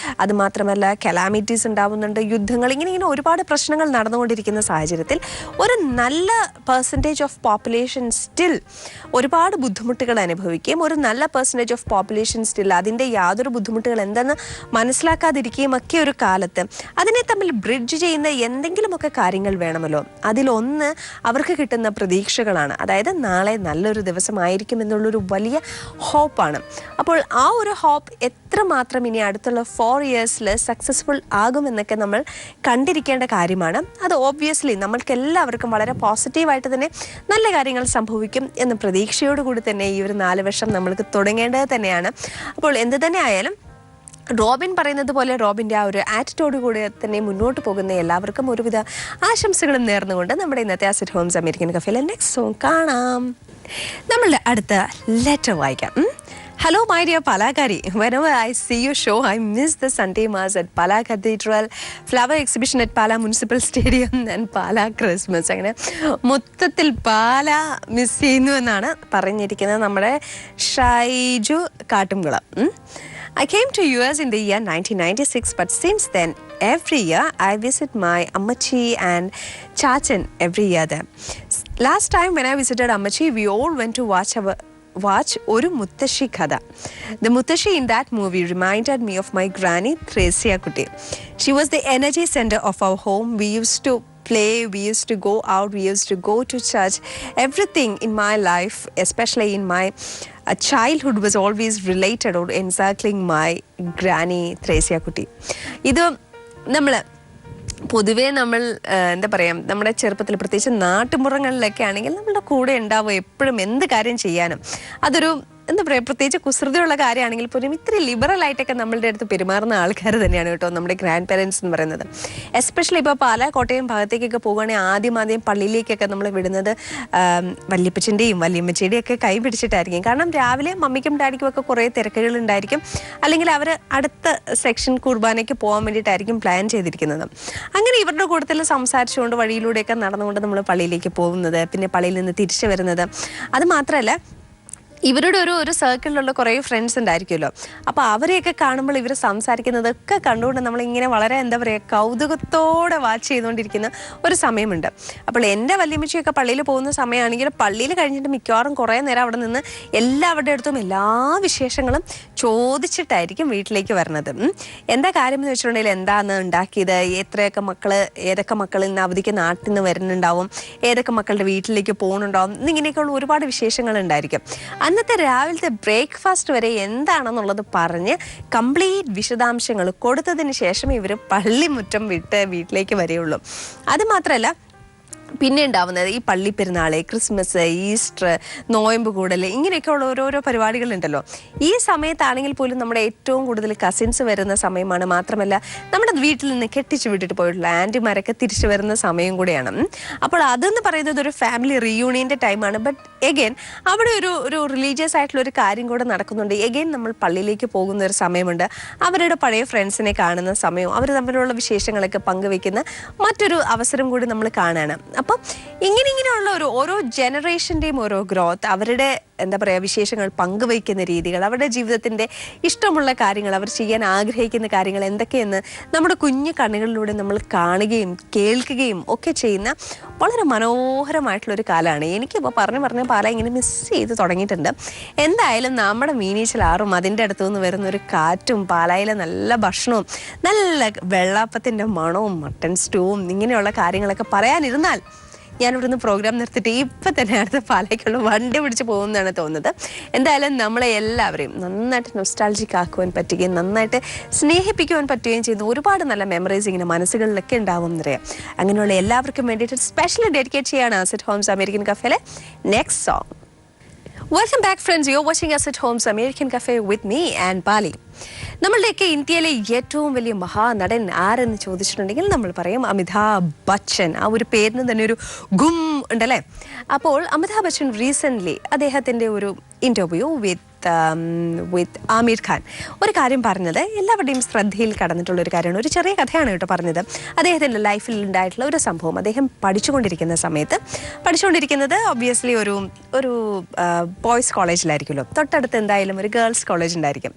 അതുമാത്രമല്ല കലാമിറ്റീസ് ഉണ്ടാവുന്നുണ്ട്, യുദ്ധങ്ങൾ, ഇങ്ങനെ ഒരുപാട് പ്രശ്നങ്ങൾ നടന്നുകൊണ്ടിരിക്കുന്ന സാഹചര്യത്തിൽ ഒരു നല്ല പെർസെൻറ്റേജ് ഓഫ് പോപ്പുലേഷൻ സ്റ്റിൽ ഒരുപാട് ബുദ്ധിമുട്ടുകൾ അനുഭവിക്കുകയും ഒരു നല്ല പെർസെൻറ്റേജ് ഓഫ് പോപ്പുലേഷൻ സ്റ്റിൽ അതിൻ്റെ യാതൊരു ബുദ്ധിമുട്ടുകൾ എന്തെന്ന് മനസ്സിലാക്കാതിരിക്കുകയും ഒക്കെ ഒരു കാലത്ത് അതിനെ തമ്മിൽ ബ്രിഡ്ജ് ചെയ്യുന്ന എന്തെങ്കിലുമൊക്കെ കാര്യങ്ങൾ വേണമല്ലോ. അതിലൊന്ന് അവർക്ക് കിട്ടുന്ന പ്രതീക്ഷകളാണ്. അതായത് നാളെ നല്ലൊരു ദിവസമായിരിക്കും എന്നുള്ളൊരു വലിയ ഹോപ്പാണ്. അപ്പോൾ ആ ഒരു ഹോപ്പ് എത്രമാത്രം ഇനി അടുത്തുള്ള 4 ഇയേഴ്സിൽ സക്സസ്ഫുൾ ആകുമെന്നൊക്കെ നമ്മൾ കണ്ടിരിക്കേണ്ട കാര്യമാണ്. അത് ഓബ്വിയസ്ലി നമ്മൾക്ക് എല്ലാവർക്കും വളരെ പോസിറ്റീവായിട്ട് തന്നെ നല്ല കാര്യങ്ങൾ സംഭവിക്കും എന്ന പ്രതീക്ഷയോടുകൂടി തന്നെ ഈ ഒരു 4 വർഷം നമ്മൾക്ക് തുടങ്ങേണ്ടത് തന്നെയാണ്. അപ്പോൾ എന്ത് തന്നെ ആയാലും റോബിൻ പറയുന്നത് പോലെ റോബിൻ്റെ ആ ഒരു ആറ്റിറ്റ്യൂഡ് കൂടി തന്നെ മുന്നോട്ട് പോകുന്ന എല്ലാവർക്കും ഒരുവിധ ആശംസകളും നേർന്നുകൊണ്ട് നമ്മുടെ ഇന്നത്തെ ആസിഡ് ഹോംസ് അമേരിക്കൻ കഫേയിലെ നെക്സ്റ്റ് സോങ് കാണാം. നമ്മളുടെ അടുത്ത ലെറ്റർ വായിക്കാം. Hello, my dear Palakari. Whenever I see your show, I miss the Sunday Mass at Pala Cathedral, flower exhibition at Pala Municipal Stadium and Pala Christmas. അങ്ങനെ മൊത്തത്തിൽ പാല miss ചെയ്യുന്നു എന്നാണ് പറഞ്ഞിരിക്കുന്നത് നമ്മുടെ Shaiju കാട്ടുംകുളം. I came to US in the year 1996, but since then, every year I visit my Ammachi and Chachan every year there. Last time when I visited Ammachi, we all went to watch Oru Muttashi Kada. The Muttashi in that movie reminded me of my granny Theresia Kutti. She was the energy center of our home. We used to play, we used to go out, we used to go to church. Everything in my life, especially in my childhood, was always related or encircling my granny Theresia Kutti. ഇത് നമ്മൾ പൊതുവേ നമ്മൾ എന്താ പറയുക, നമ്മുടെ ചെറുപ്പത്തിൽ പ്രത്യേകിച്ച് നാട്ടുമ്പുറങ്ങളിലൊക്കെ ആണെങ്കിൽ നമ്മളുടെ കൂടെ ഉണ്ടാവും എപ്പോഴും എന്ത് കാര്യം ചെയ്യാനും. അതൊരു എന്താ പറയുക, പ്രത്യേകിച്ച് കുസൃതിയുള്ള കാര്യമാണെങ്കിൽ പോലും ഇത്തിരി ലിബറലായിട്ടൊക്കെ നമ്മളുടെ അടുത്ത് പെരുമാറുന്ന ആൾക്കാർ തന്നെയാണ് കേട്ടോ നമ്മുടെ ഗ്രാൻഡ് പേരൻസ് എന്ന് പറയുന്നത്. എസ്പെഷ്യലി ഇപ്പോൾ പാലാ കോട്ടയം ഭാഗത്തേക്കൊക്കെ പോകുകയാണെങ്കിൽ ആദ്യം പള്ളിയിലേക്കൊക്കെ നമ്മൾ വിടുന്നത് വല്യപ്പച്ചൻ്റെയും വല്യമ്മച്ചിയുടെയും ഒക്കെ കൈ പിടിച്ചിട്ടായിരിക്കും. കാരണം രാവിലെ മമ്മിക്കും ഡാഡിക്കും ഒക്കെ കുറേ തിരക്കുകൾ ഉണ്ടായിരിക്കും, അല്ലെങ്കിൽ അവർ അടുത്ത സെക്ഷൻ കുർബാനയ്ക്ക് പോകാൻ വേണ്ടിയിട്ടായിരിക്കും പ്ലാൻ ചെയ്തിരിക്കുന്നത്. അങ്ങനെ ഇവരുടെ കൂട്ടത്തിൽ സംസാരിച്ചുകൊണ്ട് വഴിയിലൂടെയൊക്കെ നടന്നുകൊണ്ട് നമ്മൾ പള്ളിയിലേക്ക് പോകുന്നത്, പിന്നെ പള്ളിയിൽ നിന്ന് തിരിച്ചു വരുന്നത്. അത് മാത്രമല്ല ഇവരുടെ ഒരു സർക്കിളിലുള്ള കുറേ ഫ്രണ്ട്സ് ഉണ്ടായിരിക്കുമല്ലോ. അപ്പോൾ അവരെയൊക്കെ കാണുമ്പോൾ ഇവർ സംസാരിക്കുന്നതൊക്കെ കണ്ടുകൊണ്ട് നമ്മളിങ്ങനെ വളരെ എന്താ പറയുക കൗതുകത്തോടെ വാച്ച് ചെയ്തുകൊണ്ടിരിക്കുന്ന ഒരു സമയമുണ്ട്. അപ്പോൾ എൻ്റെ വല്യമ്മച്ചിയൊക്കെ പള്ളിയിൽ പോകുന്ന സമയമാണെങ്കിൽ പള്ളിയിൽ കഴിഞ്ഞിട്ട് മിക്കവാറും കുറേ നേരം അവിടെ നിന്ന് എല്ലാവരുടെ അടുത്തും എല്ലാ വിശേഷങ്ങളും ചോദിച്ചിട്ടായിരിക്കും വീട്ടിലേക്ക് വരുന്നത്. എന്താ കാര്യം എന്ന് വെച്ചിട്ടുണ്ടെങ്കിൽ എന്താന്ന് ഉണ്ടാക്കിയത്, ഏതൊക്കെ മക്കൾ ഇന്ന് അവധിക്ക് നാട്ടിൽ നിന്ന് വരുന്നുണ്ടാവും, ഏതൊക്കെ മക്കളുടെ വീട്ടിലേക്ക് പോകുന്നുണ്ടാവും, ഇങ്ങനെയൊക്കെയുള്ള ഒരുപാട് വിശേഷങ്ങൾ ഉണ്ടായിരിക്കും. അന്നത്തെ രാവിലത്തെ ബ്രേക്ക്ഫാസ്റ്റ് വരെ എന്താണെന്നുള്ളത് പറഞ്ഞ് കംപ്ലീറ്റ് വിശദാംശങ്ങൾ കൊടുത്തതിന് ശേഷം ഇവർ പള്ളിമുറ്റം വിട്ട് വീട്ടിലേക്ക് വരികയുള്ളൂ. അത് മാത്രമല്ല പിന്നെ ഉണ്ടാവുന്നത് ഈ പള്ളിപ്പെരുന്നാള്, ക്രിസ്മസ്, ഈസ്റ്റർ, നോയമ്പ് കൂടൽ, ഇങ്ങനെയൊക്കെയുള്ള ഓരോരോ പരിപാടികളുണ്ടല്ലോ. ഈ സമയത്താണെങ്കിൽ പോലും നമ്മുടെ ഏറ്റവും കൂടുതൽ കസിൻസ് വരുന്ന സമയമാണ്. മാത്രമല്ല നമ്മുടെ വീട്ടിൽ നിന്ന് കെട്ടിച്ചു വിട്ടിട്ട് പോയിട്ടുള്ള ആൻറ്റിമാരൊക്കെ തിരിച്ചു വരുന്ന സമയം കൂടെയാണ്. അപ്പോൾ അതെന്ന് പറയുന്നത് ഒരു ഫാമിലി റീയൂണിയൻ്റെ ടൈമാണ്. ബട്ട് എഗെയിൻ അവിടെ ഒരു റിലീജിയസ് ആയിട്ടുള്ള ഒരു കാര്യം കൂടെ നടക്കുന്നുണ്ട്. എഗെയിൻ നമ്മൾ പള്ളിയിലേക്ക് പോകുന്ന ഒരു സമയമുണ്ട്. അവരുടെ പഴയ ഫ്രണ്ട്സിനെ കാണുന്ന സമയവും അവർ തമ്മിലുള്ള വിശേഷങ്ങളൊക്കെ പങ്കുവെക്കുന്ന മറ്റൊരു അവസരം കൂടി നമ്മൾ കാണാണ്. അപ്പം ഇങ്ങനെയുള്ള ഓരോ ജനറേഷൻ്റെയും ഓരോ ഗ്രോത്ത്, അവരുടെ എന്താ പറയുക വിശേഷങ്ങൾ പങ്കുവയ്ക്കുന്ന രീതികൾ, അവരുടെ ജീവിതത്തിൻ്റെ ഇഷ്ടമുള്ള കാര്യങ്ങൾ, അവർ ചെയ്യാൻ ആഗ്രഹിക്കുന്ന കാര്യങ്ങൾ എന്തൊക്കെയെന്ന് നമ്മുടെ കുഞ്ഞു കണ്ണുകളിലൂടെ നമ്മൾ കാണുകയും കേൾക്കുകയും ഒക്കെ ചെയ്യുന്ന വളരെ മനോഹരമായിട്ടുള്ളൊരു കാലമാണ്. എനിക്കിപ്പോൾ പറഞ്ഞ് പാല ഇങ്ങനെ മിസ് ചെയ്ത് തുടങ്ങിയിട്ടുണ്ട്. എന്തായാലും നമ്മുടെ മീനീച്ചിലാറും അതിൻ്റെ അടുത്തു നിന്ന് വരുന്ന ഒരു കാറ്റും പാലായിലെ നല്ല ഭക്ഷണവും നല്ല വെള്ളാപ്പത്തിൻ്റെ മണവും മട്ടൺ സ്റ്റൂവും ഇങ്ങനെയുള്ള കാര്യങ്ങളൊക്കെ പറയാനിരുന്നാൽ ഞാനിവിടുന്ന് പ്രോഗ്രാം നിർത്തിയിട്ട് ഇപ്പം തന്നെ അടുത്ത പാലയ്ക്കുള്ള വണ്ടി പിടിച്ച് പോകുമെന്നാണ് തോന്നുന്നത്. എന്തായാലും നമ്മളെ എല്ലാവരെയും നന്നായിട്ട് നൊസ്റ്റാൾജിക് ആക്കുവാൻ പറ്റുകയും നന്നായിട്ട് സ്നേഹിപ്പിക്കുവാൻ പറ്റുകയും ചെയ്യുന്ന ഒരുപാട് നല്ല മെമ്മറീസ് ഇങ്ങനെ മനസ്സുകളിലൊക്കെ ഉണ്ടാവും എന്നറിയാം. അങ്ങനെയുള്ള എല്ലാവർക്കും വേണ്ടിയിട്ട് സ്പെഷ്യലി ഡെഡിക്കേറ്റ് ചെയ്യാണ് അസറ്റ് ഹോംസ് അമേരിക്കൻ കഫേയിലെ next song. Welcome back friends, you are watching Asset Homes American cafe with me and Pali. നമ്മളുടെയൊക്കെ ഇന്ത്യയിലെ ഏറ്റവും വലിയ മഹാനടൻ ആരെന്ന് ചോദിച്ചിട്ടുണ്ടെങ്കിൽ നമ്മൾ പറയും അമിതാഭ് ബച്ചൻ. ആ ഒരു പേരിന് തന്നെ ഒരു ഗും ഉണ്ടല്ലേ. അപ്പോൾ അമിതാഭ് ബച്ചൻ റീസെൻ്റ്ലി അദ്ദേഹത്തിൻ്റെ ഒരു ഇൻ്റർവ്യൂ വിത്ത് ആമിർ ഖാൻ ഒരു കാര്യം പറഞ്ഞത് എല്ലാവരുടെയും ശ്രദ്ധയിൽ കടന്നിട്ടുള്ള ഒരു കാര്യമാണ്. ഒരു ചെറിയ കഥയാണ് കേട്ടോ പറഞ്ഞത്. അദ്ദേഹത്തിൻ്റെ ലൈഫിൽ ഉണ്ടായിട്ടുള്ള ഒരു സംഭവം. അദ്ദേഹം പഠിച്ചുകൊണ്ടിരിക്കുന്ന സമയത്ത്, പഠിച്ചുകൊണ്ടിരിക്കുന്നത് ഒബ്വിയസ്ലി ഒരു ബോയ്സ് കോളേജിലായിരിക്കുമല്ലോ. തൊട്ടടുത്ത് എന്തായാലും ഒരു ഗേൾസ് കോളേജ് ഉണ്ടായിരിക്കും.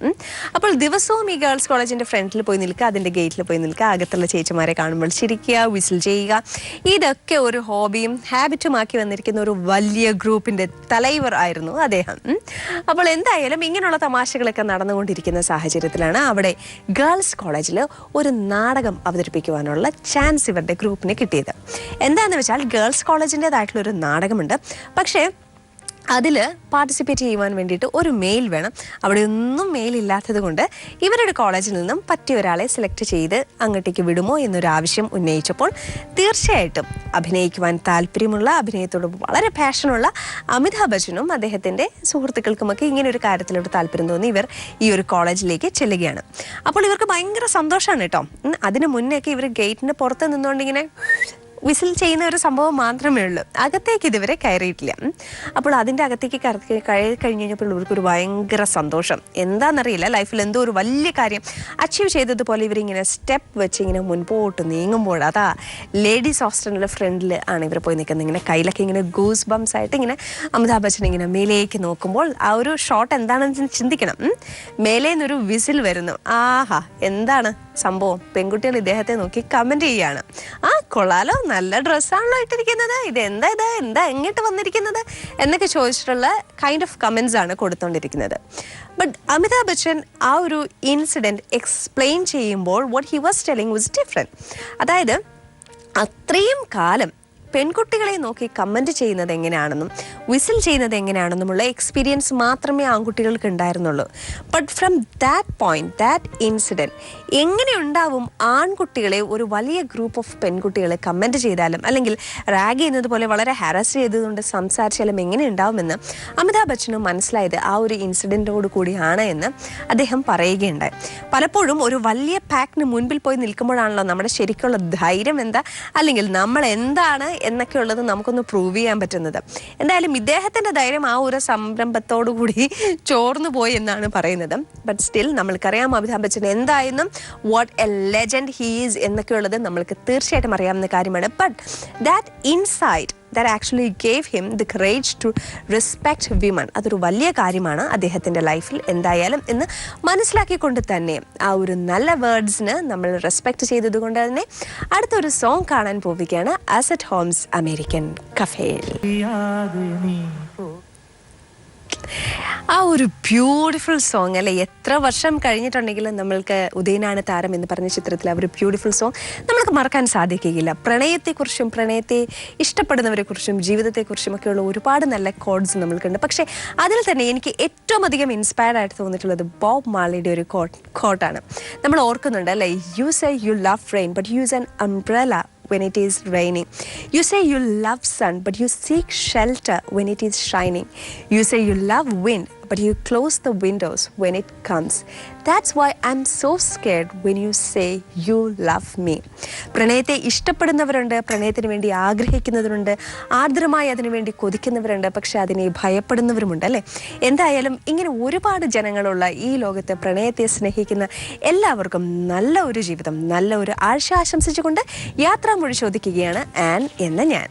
അപ്പോൾ ദിവസവും ഈ ഗേൾസ് കോളേജിൻ്റെ ഫ്രണ്ടിൽ പോയി നിൽക്കുക, അതിൻ്റെ ഗേറ്റിൽ പോയി നിൽക്കുക, അകത്തുള്ള ചേച്ചിമാരെ കാണുമ്പോൾ ചിരിക്കുക, വിസിൽ ചെയ്യുക, ഇതൊക്കെ ഒരു ഹോബിയും ഹാബിറ്റുമാക്കി വന്നിരിക്കുന്ന ഒരു വലിയ ഗ്രൂപ്പിൻ്റെ തലൈവർ ആയിരുന്നു അദ്ദേഹം. അപ്പോൾ എന്തായാലും ഇങ്ങനെയുള്ള തമാശകളൊക്കെ നടന്നുകൊണ്ടിരിക്കുന്ന സാഹചര്യത്തിലാണ് അവിടെ ഗേൾസ് കോളേജിൽ ഒരു നാടകം അവതരിപ്പിക്കുവാനുള്ള ചാൻസ് ഇവരുടെ ഗ്രൂപ്പിന് കിട്ടിയത്. എന്താണെന്ന് വെച്ചാൽ ഗേൾസ് കോളേജിൻ്റെതായിട്ടുള്ള ഒരു നാടകമുണ്ട്. പക്ഷേ അതിൽ പാർട്ടിസിപ്പേറ്റ് ചെയ്യുവാൻ വേണ്ടിയിട്ട് ഒരു മെയിൽ വേണം. അവിടെ ഒന്നും മെയിലില്ലാത്തത് കൊണ്ട് ഇവരുടെ കോളേജിൽ നിന്നും പറ്റിയ ഒരാളെ സെലക്ട് ചെയ്ത് അങ്ങോട്ടേക്ക് വിടുമോ എന്നൊരു ആവശ്യം ഉന്നയിച്ചപ്പോൾ തീർച്ചയായിട്ടും അഭിനയിക്കുവാൻ താല്പര്യമുള്ള, അഭിനയത്തോട് വളരെ പാഷനുള്ള അമിതാഭ് ബച്ചനും അദ്ദേഹത്തിൻ്റെ സുഹൃത്തുക്കൾക്കുമൊക്കെ ഇങ്ങനെ ഒരു കാര്യത്തിലോട്ട് താല്പര്യം തോന്നി ഇവർ ഈ ഒരു കോളേജിലേക്ക് ചെല്ലുകയാണ്. അപ്പോൾ ഇവർക്ക് ഭയങ്കര സന്തോഷമാണ് കേട്ടോ. അതിന് മുന്നേയൊക്കെ ഇവർ ഗേറ്റിൻ്റെ പുറത്ത് നിന്നുകൊണ്ടിങ്ങനെ വിസിൽ ചെയ്യുന്ന ഒരു സംഭവം മാത്രമേ ഉള്ളൂ. അകത്തേക്ക് ഇതുവരെ കയറിയിട്ടില്ല. അപ്പോൾ അതിൻ്റെ അകത്തേക്ക് കയറി കഴിഞ്ഞ് കഴിഞ്ഞപ്പോൾ ഇവർക്കൊരു ഭയങ്കര സന്തോഷം. എന്താണെന്നറിയില്ല, ലൈഫിൽ എന്തോ ഒരു വലിയ കാര്യം അച്ചീവ് ചെയ്തതുപോലെ ഇവരിങ്ങനെ സ്റ്റെപ്പ് വെച്ച് ഇങ്ങനെ മുൻപോട്ട് നീങ്ങുമ്പോൾ അതാ ലേഡീസ് ഹോസ്റ്റലിൻ്റെ ഫ്രണ്ടിൽ ആണ് ഇവർ പോയി നിൽക്കുന്നത്. ഇങ്ങനെ കയ്യിലൊക്കെ ഇങ്ങനെ ഗൂസ് ബംസ് ആയിട്ട് ഇങ്ങനെ അമിതാഭ് ബച്ചൻ ഇങ്ങനെ മേലേക്ക് നോക്കുമ്പോൾ ആ ഒരു ഷോട്ട് എന്താണെന്ന് ചിന്തിക്കണം. മേലേന്നൊരു വിസിൽ വരുന്നു. ആഹാ, എന്താണ് സംഭവം? പെൺകുട്ടികൾ ഇദ്ദേഹത്തെ നോക്കി കമൻറ്റ് ചെയ്യാണ്. ആ കൊള്ളാലോ, നല്ല ഡ്രസ്സാണല്ലോ ഇട്ടിരിക്കുന്നത്, എന്താ എങ്ങോട്ട് വന്നിരിക്കുന്നത് എന്നൊക്കെ ചോദിച്ചിട്ടുള്ള കൈൻഡ് ഓഫ് കമൻസ് ആണ് കൊടുത്തുകൊണ്ടിരിക്കുന്നത്. ബട്ട് അമിതാഭ് ബച്ചൻ ആ ഒരു ഇൻസിഡൻറ്റ് എക്സ്പ്ലെയിൻ ചെയ്യുമ്പോൾ what he was telling was different. അതായത് അത്രയും കാലം പെൺകുട്ടികളെ നോക്കി കമൻറ്റ് ചെയ്യുന്നത് എങ്ങനെയാണെന്നും വിസിൽ ചെയ്യുന്നത് എങ്ങനെയാണെന്നുമുള്ള എക്സ്പീരിയൻസ് മാത്രമേ ആൺകുട്ടികൾക്ക് ഉണ്ടായിരുന്നുള്ളൂ. But from that point, that incident എങ്ങനെ ഉണ്ടാവും ആൺകുട്ടികളെ ഒരു വലിയ ഗ്രൂപ്പ് ഓഫ് പെൺകുട്ടികളെ കമൻറ്റ് ചെയ്താലും അല്ലെങ്കിൽ റാഗ് ചെയ്യുന്നത് പോലെ വളരെ ഹാരസ് ചെയ്തുകൊണ്ട് സംസാരിച്ചാലും എങ്ങനെ ഉണ്ടാവുമെന്ന് അമിതാഭ് ബച്ചനും മനസ്സിലായത് ആ ഒരു ഇൻസിഡൻറ്റോട് കൂടിയാണ് എന്ന് അദ്ദേഹം പറയുകയുണ്ടായി. പലപ്പോഴും ഒരു വലിയ പാക്കിന് മുൻപിൽ പോയി നിൽക്കുമ്പോഴാണല്ലോ നമ്മുടെ ശരിക്കുള്ള ധൈര്യം എന്താ അല്ലെങ്കിൽ നമ്മൾ എന്താണ് എന്നൊക്കെ ഉള്ളത് നമുക്കൊന്ന് പ്രൂവ് ചെയ്യാൻ പറ്റുന്നത്. എന്തായാലും ഇദ്ദേഹത്തിൻ്റെ ധൈര്യം ആ ഒരു സംരംഭത്തോടു കൂടി ചോർന്നു പോയി എന്നാണ് പറയുന്നത്. ബട്ട് സ്റ്റിൽ നമ്മൾക്കറിയാം അമിതാഭ് ബച്ചൻ എന്തായെന്നും what a legend he is എന്നൊക്കെ ഉള്ളത് നമ്മൾക്ക് തീർച്ചയായിട്ടും അറിയാവുന്ന കാര്യമാണ്. But that insight that actually gave him the courage to respect women. അതൊരു വലിയ കാര്യമാണ് അദ്ദേഹത്തിൻ്റെ ലൈഫിൽ എന്തായാലും എന്ന് മനസ്സിലാക്കിക്കൊണ്ട് തന്നെ ആ ഒരു നല്ല വേർഡ്സിന് നമ്മൾ റെസ്പെക്റ്റ് ചെയ്തത് കൊണ്ട് തന്നെ അടുത്തൊരു സോങ് കാണാൻ പോവുകയാണ് അസറ്റ് ഹോംസ് അമേരിക്കൻ കഫേയിൽ. ആ ഒരു ബ്യൂട്ടിഫുൾ സോങ് അല്ലേ. എത്ര വർഷം കഴിഞ്ഞിട്ടുണ്ടെങ്കിലും നമ്മൾക്ക് ഉദയനാണ് താരം എന്ന് പറഞ്ഞ ചിത്രത്തിൽ ആ ഒരു ബ്യൂട്ടിഫുൾ സോങ് നമ്മൾക്ക് മറക്കാൻ സാധിക്കുകയില്ല. പ്രണയത്തെക്കുറിച്ചും പ്രണയത്തെ ഇഷ്ടപ്പെടുന്നവരെക്കുറിച്ചും ജീവിതത്തെക്കുറിച്ചും ഒക്കെയുള്ള ഒരുപാട് നല്ല കോഡ്സ് നമ്മൾക്കുണ്ട്. പക്ഷേ അതിൽ തന്നെ എനിക്ക് ഏറ്റവും അധികം ഇൻസ്പയർഡ് ആയിട്ട് തോന്നിയിട്ടുള്ളത് ബോബ് മാർലിയുടെ ഒരു കോട്ടാണ്. നമ്മൾ ഓർക്കുന്നുണ്ട് അല്ലേ, you say you love rain but use an umbrella when it is raining. You say you love sun, but you seek shelter when it is shining. You say you love wind, but you close the windows when it comes. That's why I'm so scared when you say you love me. പ്രണയത്തെ ഇഷ്ടപ്പെടുന്നവരുണ്ട്, പ്രണയത്തിന് വേണ്ടി ആഗ്രഹിക്കുന്നവരുണ്ട്, ആർദ്രമായി അതിനു വേണ്ടി കൊതിക്കുന്നവരുണ്ട്, പക്ഷെ അതിനെ ഭയപ്പെടുന്നവരുമുണ്ട് അല്ലേ? എന്തായാലും ഇങ്ങനെ ഒരുപാട് ജനങ്ങളുള്ള ഈ ലോകത്ത് പ്രണയത്തെ സ്നേഹിക്കുന്ന എല്ലാവർക്കും നല്ല ഒരു ജീവിതം, നല്ല ഒരു ആഴ്ച ആശംസിച്ചുകൊണ്ട് യാത്രാമൊഴി ചോദിക്കുകയാണ് ആൻ എന്ന ഞാൻ.